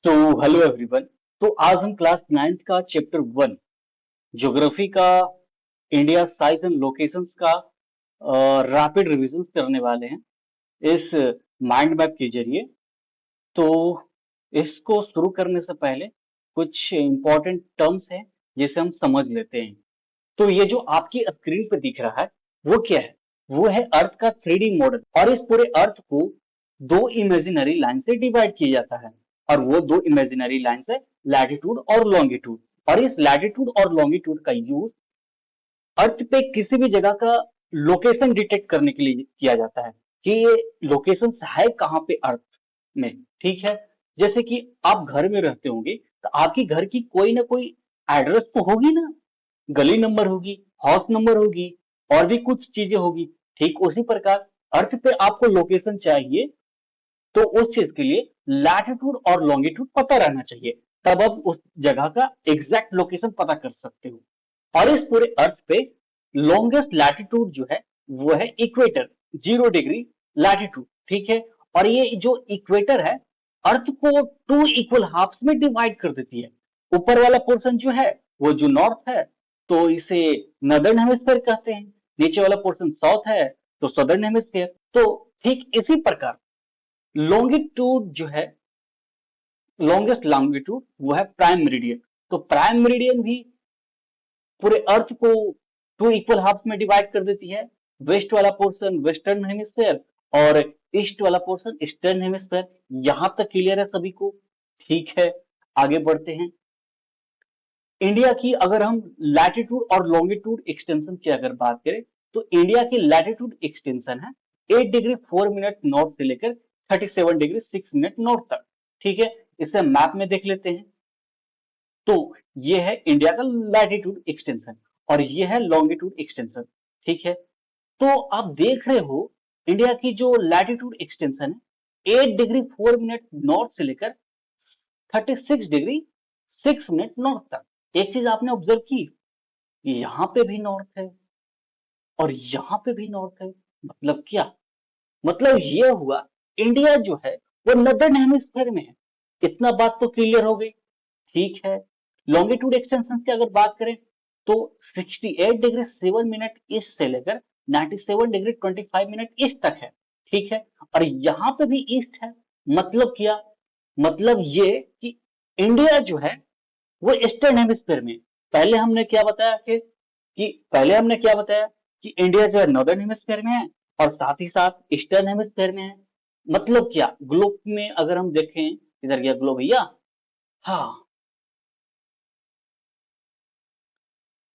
तो hello everyone. तो आज हम क्लास 9th का चैप्टर 1 ज्योग्राफी का इंडिया साइज एंड लोकेशंस का रैपिड रिविजन करने वाले हैं इस माइंड मैप के जरिए। तो इसको शुरू करने से पहले कुछ इंपॉर्टेंट टर्म्स हैं जिसे हम समझ लेते हैं। तो ये जो आपकी स्क्रीन पे दिख रहा है वो क्या है? वो है अर्थ का 3D मॉडल और इस पूरे अर्थ को दो इमेजिनरी लाइन से डिवाइड किया जाता है और वो दो इमेजिनरी लाइन है लैटिट्यूड और लॉन्गिट्यूड। और इस लैटिट्यूड और लॉन्गिट्यूड का यूज अर्थ पे किसी भी जगह का लोकेशन डिटेक्ट करने के लिए किया जाता है कि ये लोकेशन है कहाँ पे अर्थ में। ठीक है, जैसे कि आप घर में रहते होंगे तो आपकी घर की कोई ना कोई एड्रेस तो होगी ना, गली नंबर होगी, हाउस नंबर होगी और भी कुछ चीजें होगी। ठीक उसी प्रकार अर्थ पे आपको लोकेशन चाहिए तो उस चीज के लिए लैटिट्यूड और लॉन्गिट्यूड पता रहना चाहिए, तब आप उस जगह का एग्जैक्ट लोकेशन पता कर सकते हो। और इस पूरे अर्थ पे लॉन्गेस्ट लैटिट्यूड जो है वो है इक्वेटर, 0 डिग्री लैटिट्यूड। ठीक है, और ये जो इक्वेटर है अर्थ को टू इक्वल हाफ्स में डिवाइड कर देती है। ऊपर वाला पोर्शन जो है वो जो नॉर्थ है तो इसे नदर्न हेमिस्फीयर कहते हैं, नीचे वाला पोर्शन साउथ है तो सदर्न हेमिस्फीयर। तो ठीक इसी प्रकार लॉन्गिट्यूड जो है, लॉन्गेस्ट लॉन्गिट्यूड वो है प्राइम मेरिडियन। तो प्राइम मेरिडियन भी पूरे अर्थ को टू इक्वल हाफ्स में डिवाइड कर देती है। वेस्ट वाला पोर्शन वेस्टर्न हेमिस्फीयर और ईस्ट वाला पोर्शन ईस्टर्न हेमिस्फीयर। यहां तक क्लियर है सभी को? ठीक है, आगे बढ़ते हैं। इंडिया की अगर हम लैटिट्यूड और लॉन्गिट्यूड एक्सटेंशन की अगर बात करें तो इंडिया की लैटिट्यूड एक्सटेंशन है 8 डिग्री 4 मिनट नॉर्थ से लेकर 37 डिग्री 6 मिनट नॉर्थ तक। ठीक है, इसे मैप में देख लेते हैं। तो ये है इंडिया का लैटिट्यूड एक्सटेंशन और ये है लॉन्गिट्यूड एक्सटेंशन। ठीक है, तो आप देख रहे हो इंडिया की जो लैटिट्यूड एक्सटेंशन है 8 डिग्री 4 मिनट नॉर्थ से लेकर 36 डिग्री 6 मिनट नॉर्थ तक। एक चीज आपने ऑब्जर्व की, यहाँ पे भी नॉर्थ है और यहाँ पे भी नॉर्थ है। मतलब क्या? मतलब ये हुआ इंडिया जो है वो नदर्न हेमिस्फीयर में है। इतना बात तो क्लियर हो गई। ठीक है, लॉन्गिट्यूड एक्सटेंशन की अगर बात करें तो 68 डिग्री 7 मिनट ईस्ट से लेकर 97 डिग्री 25 मिनट ईस्ट तक है। ठीक है, और यहाँ पे भी ईस्ट है। मतलब क्या? मतलब ये कि इंडिया जो है वो ईस्टर्न हेमिस्फीयर में। पहले हमने क्या बताया पहले हमने क्या बताया कि इंडिया जो है नॉर्दर्न हेमिस्फीयर में है और साथ ही साथ ईस्टर्न हेमिस्फीयर में है। मतलब क्या, ग्लोब में अगर हम देखें, इधर गया ग्लोब भैया। हाँ,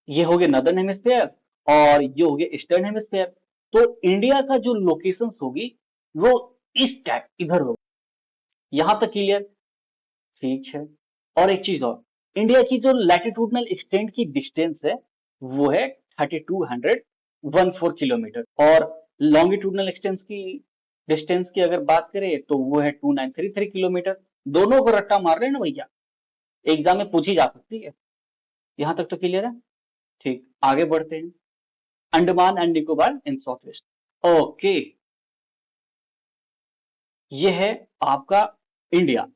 ये हो गया नॉर्दर्न हेमिस्फीयर और ये हो गया ईस्टर्न हेमिस्फीयर। तो इंडिया का जो लोकेशन होगी वो इस टाइप इधर होगी। यहां तक क्लियर? ठीक है, और एक चीज और, इंडिया की जो लैटिट्यूडनल एक्सटेंट की डिस्टेंस है वो है 3214 किलोमीटर और लॉन्गिट्यूडनल एक्सटेंस की डिस्टेंस की अगर बात करें तो वो है 2933 किलोमीटर। दोनों को रट्टा मार रहे हैं ना भैया, एग्जाम में पूछी जा सकती है। यहां तक तो क्लियर है? ठीक, आगे बढ़ते हैं। Andaman and Nicobar in south west. Okay, ये है आपका इंडिया।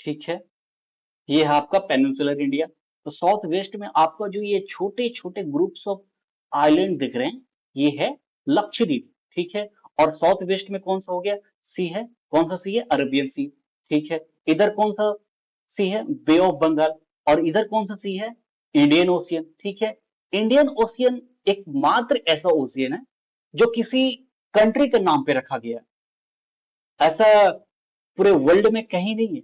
ठीक है, ये है आपका पेनिनसुलर इंडिया। तो साउथ वेस्ट में आपका जो ये छोटे छोटे ग्रुप्स ऑफ आइलैंड दिख रहे हैं ये है लक्षद्वीप। ठीक है, और साउथ वेस्ट में कौन सा हो गया? सी है। कौन सा सी है? अरेबियन सी। ठीक है, इधर कौन सा सी है? बे ऑफ बंगाल। और इधर कौन सा सी है? Indian ocean. ठीक है, इंडियन ओशियन एकमात्र ऐसा ओशियन है जो किसी कंट्री के नाम पे रखा गया है। ऐसा पूरे वर्ल्ड में कहीं नहीं है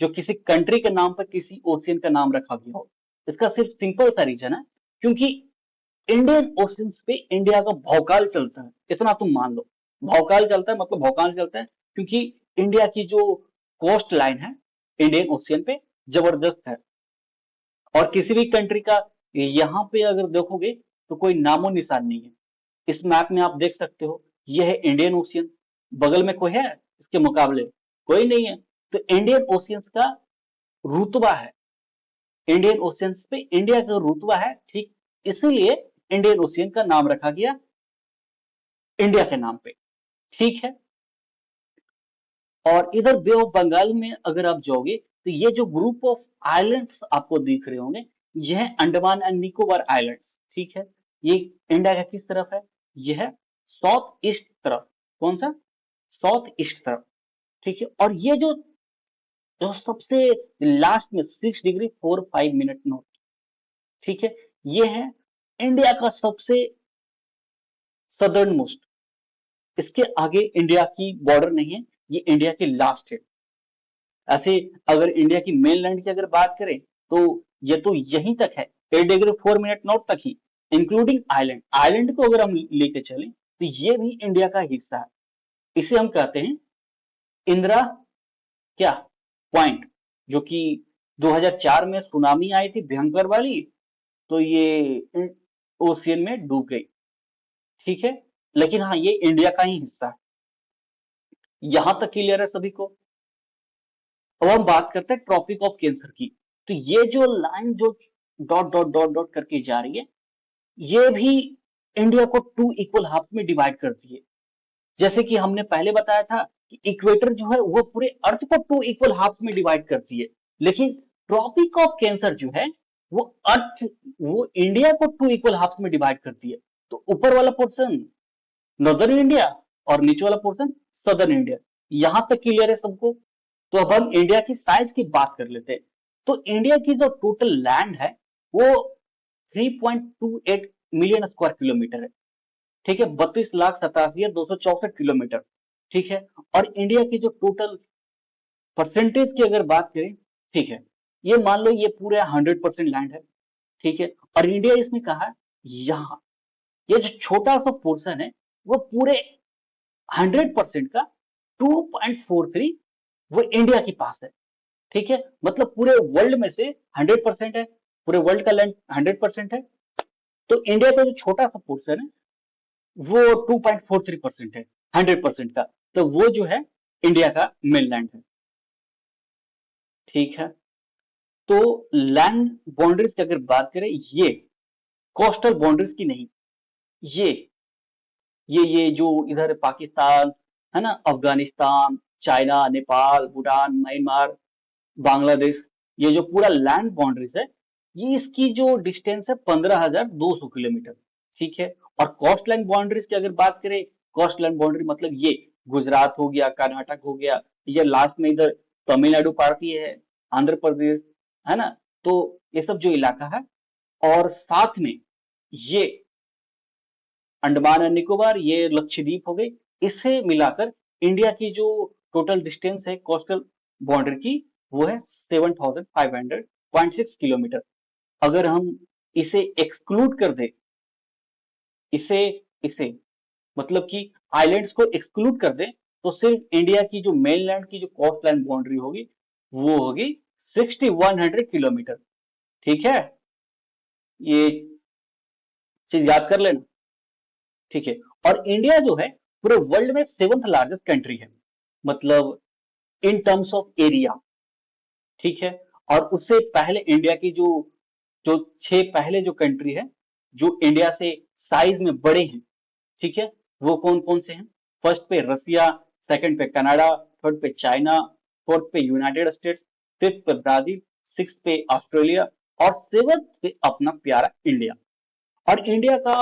जो किसी कंट्री के नाम पर किसी ओशियन का नाम रखा गया हो। इसका सिर्फ सिंपल सा रीजन है क्योंकि इंडियन ओशियन पे इंडिया का भौकाल चलता है। इतना तुम मान लो, भौकाल चलता है मतलब भौकाल चलता है क्योंकि इंडिया की जो कोस्ट लाइन है इंडियन ओशियन पे जबरदस्त है। और किसी भी कंट्री का यहाँ पे अगर देखोगे तो कोई नामो निशान नहीं है। इस मैप में आप देख सकते हो, ये है इंडियन ओशियन। बगल में कोई है इसके मुकाबले? कोई नहीं है। तो इंडियन ओशियंस का रुतबा है, इंडियन ओशियंस पे इंडिया का रुतबा है। ठीक, इसीलिए इंडियन ओशियन का नाम रखा गया इंडिया के नाम पे। ठीक है, और इधर बे ऑफ बंगाल में अगर आप जाओगे तो ये जो ग्रुप ऑफ आइलैंड्स आपको दिख रहे होंगे, ये है अंडमान एंड निकोबार आइलैंड्स, ठीक है। ये इंडिया का किस तरफ है? ये है साउथ ईस्ट तरफ। कौन सा? साउथ ईस्ट तरफ, ठीक है। और ये जो जो सबसे लास्ट में 6 डिग्री 4 5 मिनट नॉर्थ, ठीक है, ये है इंडिया का सबसे सदर्न मोस्ट। इसके आगे इंडिया की बॉर्डर नहीं है, ये इंडिया के लास्ट है। ऐसे अगर इंडिया की मेनलैंड की अगर बात करें तो ये तो यहीं तक है, 8 डिग्री 4 मिनट नॉर्थ तक ही, इंक्लूडिंग आइलैंड। आइलैंड को अगर हम लेके चलें तो ये भी इंडिया का हिस्सा है। इसे हम कहते हैं इंदिरा क्या पॉइंट, जो कि 2004 में सुनामी आई थी भयंकर वाली, तो ये ओशियन में डूब गई, ठीक है। लेकिन हाँ, ये इंडिया का ही हिस्सा है। यहां तक क्लियर है सभी को? अब हम बात करते हैं ट्रॉपिक ऑफ कैंसर की। तो ये जो लाइन जो डॉट डॉट डॉट डॉट करके जा रही है, ये भी इंडिया को 2 इक्वल हाफ में डिवाइड करती है। जैसे कि हमने पहले बताया था कि इक्वेटर जो है वो पूरे अर्थ को 2 इक्वल हाफ में डिवाइड करती है, लेकिन ट्रॉपिक ऑफ कैंसर जो है वो अर्थ, वो इंडिया को 2 इक्वल हाफ में डिवाइड करती है। तो ऊपर वाला पोर्शन नॉर्दर्न इंडिया और नीचे वाला पोर्शन सदर्न इंडिया। यहां तक क्लियर है सबको? तो अब हम इंडिया की साइज की बात कर लेते हैं। तो इंडिया की जो टोटल लैंड है वो 3.28 मिलियन स्क्वायर किलोमीटर है, ठीक है। 32,87,264 किलोमीटर, ठीक है। और इंडिया की जो टोटल परसेंटेज की अगर बात करें, ठीक है, ये मान लो ये पूरे 100% लैंड है, ठीक है। और इंडिया इसमें कहा है यहाँ, ये जो छोटा सा पोर्शन है वो पूरे 100% का 2.43 वो इंडिया के पास है, ठीक है। मतलब पूरे वर्ल्ड में से 100% है, पूरे वर्ल्ड का लैंड 100% है। तो इंडिया का जो छोटा सा पोर्शन है वो 2.43% है 100% का। तो वो जो है इंडिया का मेनलैंड है, ठीक है। तो लैंड बाउंड्रीज की अगर बात करें, ये कोस्टल बाउंड्रीज की नहीं, ये ये जो इधर पाकिस्तान है ना, अफगानिस्तान, चाइना, नेपाल, भूटान, म्यांमार, बांग्लादेश, ये जो पूरा लैंड बाउंड्रीज है, ये इसकी जो डिस्टेंस है 15,200 किलोमीटर, ठीक है। और कोस्ट लाइन बाउंड्रीज की अगर बात करें, कोस्ट लाइन बाउंड्री मतलब ये गुजरात हो गया, कर्नाटक हो गया, ये लास्ट में इधर तमिलनाडु पड़ती है, आंध्र प्रदेश, है ना। तो ये सब जो इलाका है, और साथ में ये अंडमान एंड निकोबार, ये लक्षद्वीप हो गई, इसे मिलाकर इंडिया की जो टोटल डिस्टेंस है कोस्टल बाउंड्री की, वो है 7,500.6 किलोमीटर। अगर हम इसे एक्सक्लूड कर दे, इसे इसे मतलब कि आइलैंड्स को एक्सक्लूड कर दे, तो सिर्फ इंडिया की जो मेनलैंड की जो कोस्ट लाइन बाउंड्री होगी वो होगी 6,100 किलोमीटर, ठीक है। ये चीज याद कर लेना, ठीक है। और इंडिया जो है पूरे वर्ल्ड में 7th लार्जेस्ट कंट्री है, मतलब इन टर्म्स ऑफ एरिया, ठीक है। और उससे पहले इंडिया की जो जो 6 पहले जो कंट्री है जो इंडिया से साइज में बड़े हैं, ठीक है, वो कौन कौन से हैं? फर्स्ट पे रसिया, सेकंड पे कनाडा, थर्ड पे चाइना, फोर्थ पे यूनाइटेड स्टेट्स, फिफ्थ पे ब्राजील, सिक्स पे ऑस्ट्रेलिया, और सेवंथ पे अपना प्यारा इंडिया। और इंडिया का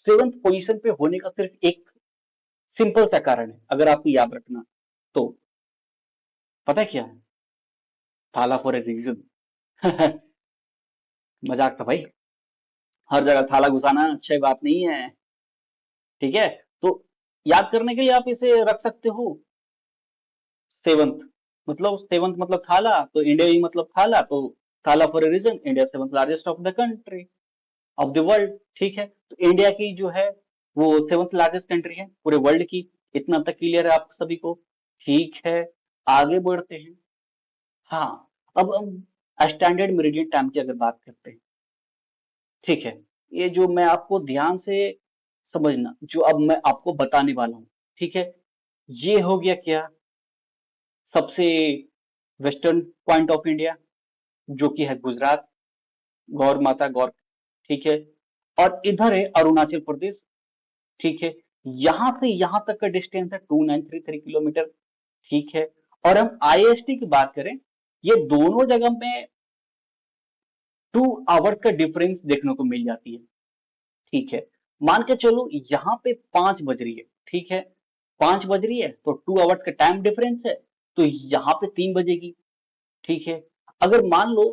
7th पोजीशन पे होने का सिर्फ एक सिंपल सा कारण है, अगर आपको याद रखना तो, पता है क्या है? थाला फॉर ए रीजन। मजाक था भाई। हर जगह थाला घुसाना अच्छी बात नहीं है, ठीक है। तो याद करने के लिए आप इसे रख सकते हो, 7th मतलब थाला, तो इंडिया ही मतलब थाला, तो थाला for a region, India 7th largest of the country of the world, ठीक है। तो इंडिया की जो है वो 7th लार्जेस्ट कंट्री है पूरे वर्ल्ड की। इतना तक क्लियर है आप सभी को? ठीक है, आगे बढ़ते हैं। हाँ, अब हम स्टैंडर्ड मेरिडियन टाइम की अगर बात करते हैं, ठीक है, ये जो मैं आपको ध्यान से समझना, जो अब मैं आपको बताने वाला हूँ, ठीक है, ये हो गया क्या? सबसे वेस्टर्न पॉइंट ऑफ इंडिया, जो कि है गुजरात, गौर माता गौर, ठीक है। और इधर है अरुणाचल प्रदेश, ठीक है। यहां से यहां तक का डिस्टेंस है 2933 किलोमीटर, ठीक है। और हम आईएसटी की बात करें ये दोनों जगह में 2 आवर्स का डिफरेंस देखने को मिल जाती है। ठीक है, मान के चलो यहाँ पे 5 बज रही है, ठीक है, 5 बज रही है तो 2 आवर्स का टाइम डिफरेंस है, तो यहाँ पे 3 बजेगी। ठीक है, अगर मान लो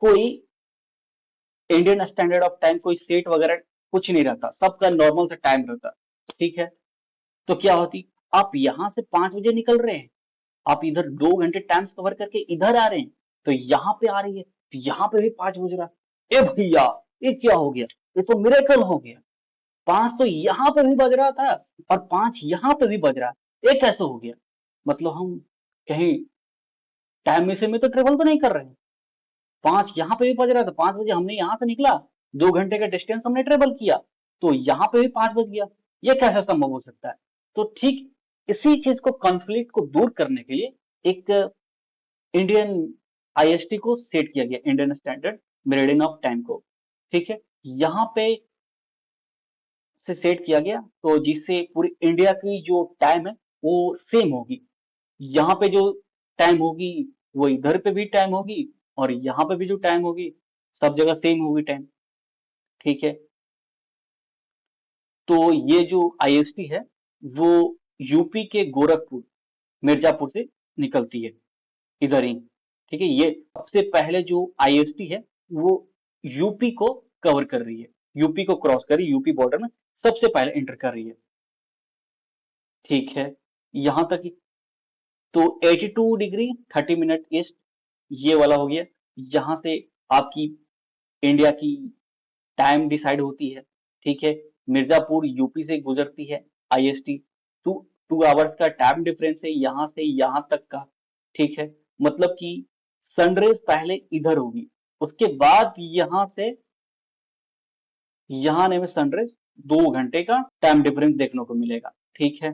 कोई इंडियन स्टैंडर्ड ऑफ टाइम कोई सेट वगैरह कुछ नहीं रहता, सबका नॉर्मल सा टाइम रहता, ठीक है, तो क्या होती, आप यहाँ से 5 बजे निकल रहे हैं, आप इधर 2 घंटे टाइम कवर करके इधर आ रहे हैं, तो यहाँ पे आ रही है, तो यहाँ पे भी 5 बज रहा है। ए भैया, ये क्या हो गया, ये तो मिरेकल हो गया, 5 तो यहाँ पे भी बज रहा था और 5 यहाँ पे भी बज रहा है, ये कैसे हो गया, मतलब हम कहीं टाइम में तो ट्रेवल तो नहीं कर रहे हैं। 5 यहाँ पे भी बज रहा था, 5 बजे हमने यहाँ से निकला, 2 घंटे का डिस्टेंस हमने ट्रेवल किया, तो यहाँ पे भी 5 बज गया, ये कैसे संभव हो सकता है। तो ठीक इसी चीज को, कॉन्फ्लिक्ट को दूर करने के लिए एक इंडियन आईएसटी को सेट किया गया, Indian standard meridian of time को। ठीक है, यहाँ पे से सेट किया गया, तो जिससे पूरी इंडिया की जो टाइम है वो सेम होगी, यहाँ पे जो टाइम होगी वो इधर पे भी टाइम होगी, और यहाँ पे भी जो टाइम होगी सब जगह सेम होगी टाइम। ठीक है, तो ये जो आईएसटी है वो यूपी के गोरखपुर, मिर्जापुर से निकलती है, इधर ही। ठीक है, ये सबसे पहले जो आईएसटी है वो यूपी को कवर कर रही है, यूपी को क्रॉस कर रही है, यूपी बॉर्डर में सबसे पहले एंटर कर रही है। ठीक है, यहां तक ही। तो 82 डिग्री 30 मिनट ईस्ट, ये वाला हो गया, यहां से आपकी इंडिया की टाइम डिसाइड होती है। ठीक है, मिर्जापुर यूपी से गुजरती है आईएसटी, 2 आवर्स का टाइम डिफरेंस है यहाँ से यहाँ तक का। ठीक है, मतलब कि सनराइज पहले इधर होगी, उसके बाद यहाँ से यहाँ आने में सनराइज 2 घंटे का टाइम डिफरेंस देखने को मिलेगा। ठीक है,